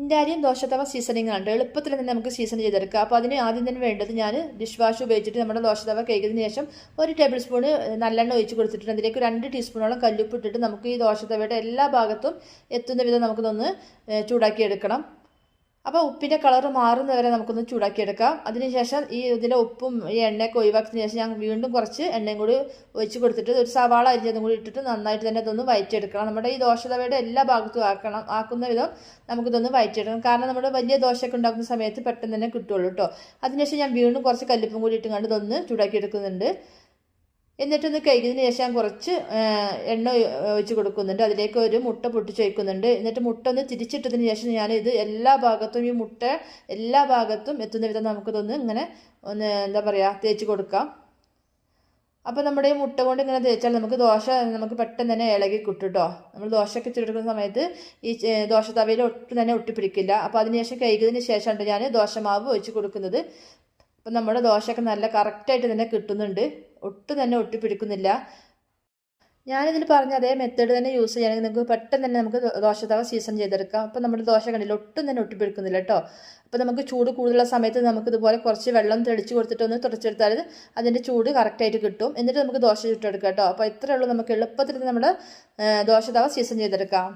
ഇന്റാരിയം ദോശത്തവ seasoning ആണ് എളുപ്പത്തിൽ തന്നെ നമുക്ക് സീസൺ ചെയ്തെടുക്കാം. അപ്പോൾ അതിന് ആദ്യം തന്നെ വേണ്ടത് ഞാൻ ഡിഷ് വാഷ് ഉപയോഗിച്ചിട്ട് നമ്മുടെ ദോശത്തവ കഴുകിയതിന് ശേഷം 1 ടേബിൾ സ്പൂൺ നല്ലെണ്ണ ഒഴിച്ച് കൊടുത്തിട്ടുണ്ട്. അതിലേക്ക് 2 ടീസ്പൂണോളം കല്ലുപ്പ് ഇട്ടിട്ട് നമുക്ക് ഈ ദോശത്തവയുടെ എല്ലാ ഭാഗത്തും എത്തുന്ന വിധം നമുക്കിതൊന്ന് ചൂടാക്കി എടുക്കണം. അപ്പോൾ ഉപ്പിൻ്റെ കളർ മാറുന്നവരെ നമുക്കൊന്ന് ചൂടാക്കിയെടുക്കാം. അതിനുശേഷം ഈ ഇതിലെ ഉപ്പും ഈ എണ്ണയൊക്കെ ഒഴിവാക്കിയതിന് ശേഷം ഞാൻ വീണ്ടും കുറച്ച് എണ്ണയും കൂടി ഒഴിച്ച് കൊടുത്തിട്ട് ഒരു സവാള അരിഞ്ഞതും കൂടി ഇട്ടിട്ട് നന്നായിട്ട് തന്നെ ഇതൊന്ന് വഴറ്റിയെടുക്കണം. നമ്മുടെ ഈ ദോശതവയുടെ എല്ലാ ഭാഗത്തും ആക്കുന്ന വിധം നമുക്കിതൊന്ന് വഴറ്റിയെടുക്കണം. കാരണം നമ്മുടെ വലിയ ദോശയൊക്കെ ഉണ്ടാക്കുന്ന സമയത്ത് പെട്ടെന്ന് തന്നെ കിട്ടുള്ളൂ കേട്ടോ. അതിനുശേഷം ഞാൻ വീണ്ടും കുറച്ച് കല്ലുപ്പും കൂടി ഇട്ടുകൊണ്ട് ഇതൊന്ന് ചൂടാക്കിയെടുക്കുന്നുണ്ട്. എന്നിട്ടൊന്ന് കഴുകിയതിന് ശേഷം കുറച്ച് എണ്ണ ഒഴിച്ച് കൊടുക്കുന്നുണ്ട്. അതിലേക്ക് ഒരു മുട്ട പൊട്ടിച്ചൊഴിക്കുന്നുണ്ട്. എന്നിട്ട് മുട്ട ഒന്ന് തിരിച്ചിട്ടതിന് ശേഷം ഞാനിത് എല്ലാ ഭാഗത്തും ഈ മുട്ട എല്ലാ ഭാഗത്തും എത്തുന്ന വിധം നമുക്കിതൊന്ന് ഇങ്ങനെ ഒന്ന് എന്താ പറയുക തേച്ച് കൊടുക്കാം. അപ്പോൾ നമ്മുടെ ഈ മുട്ട കൊണ്ട് ഇങ്ങനെ തേച്ചാൽ നമുക്ക് പെട്ടെന്ന് തന്നെ ഇളകി കിട്ടും കേട്ടോ. നമ്മൾ ദോശയൊക്കെ ചുട്ടെടുക്കുന്ന സമയത്ത് ഈ ദോശ തവയിൽ ഒട്ടും തന്നെ ഒട്ടിപ്പിടിക്കില്ല. അപ്പോൾ അതിനുശേഷം കഴുകിയതിന് ശേഷമാണ് ഞാൻ ദോശമാവ് ഒഴിച്ച് കൊടുക്കുന്നത്. അപ്പം നമ്മുടെ ദോശയൊക്കെ നല്ല കറക്റ്റായിട്ട് തന്നെ കിട്ടുന്നുണ്ട്, ഒട്ടും തന്നെ ഒട്ടിപ്പിടിക്കുന്നില്ല. ഞാനിതിൽ പറഞ്ഞ അതേ മെത്തേഡ് തന്നെ യൂസ് ചെയ്യുകയാണെങ്കിൽ നിങ്ങൾക്ക് പെട്ടെന്ന് തന്നെ നമുക്ക് ദോശത്തവ സീസൺ ചെയ്തെടുക്കാം. അപ്പോൾ നമ്മുടെ ദോശ കണ്ടില്ല ഒട്ടും തന്നെ ഒട്ടിപ്പിടിക്കുന്നില്ല കേട്ടോ. അപ്പോൾ നമുക്ക് ചൂട് കൂടുതലുള്ള സമയത്ത് നമുക്കിതുപോലെ കുറച്ച് വെള്ളം തെളിച്ച് കൊടുത്തിട്ട് ഒന്ന് തുടച്ചെടുത്താൽ അതിൻ്റെ ചൂട് കറക്റ്റായിട്ട് കിട്ടും. എന്നിട്ട് നമുക്ക് ദോശ ചുട്ടെടുക്കാം കേട്ടോ. അപ്പോൾ ഇത്രയേ ഉള്ളൂ, നമുക്ക് എളുപ്പത്തിൽ നമ്മുടെ ദോശത്തവ സീസൺ ചെയ്തെടുക്കാം.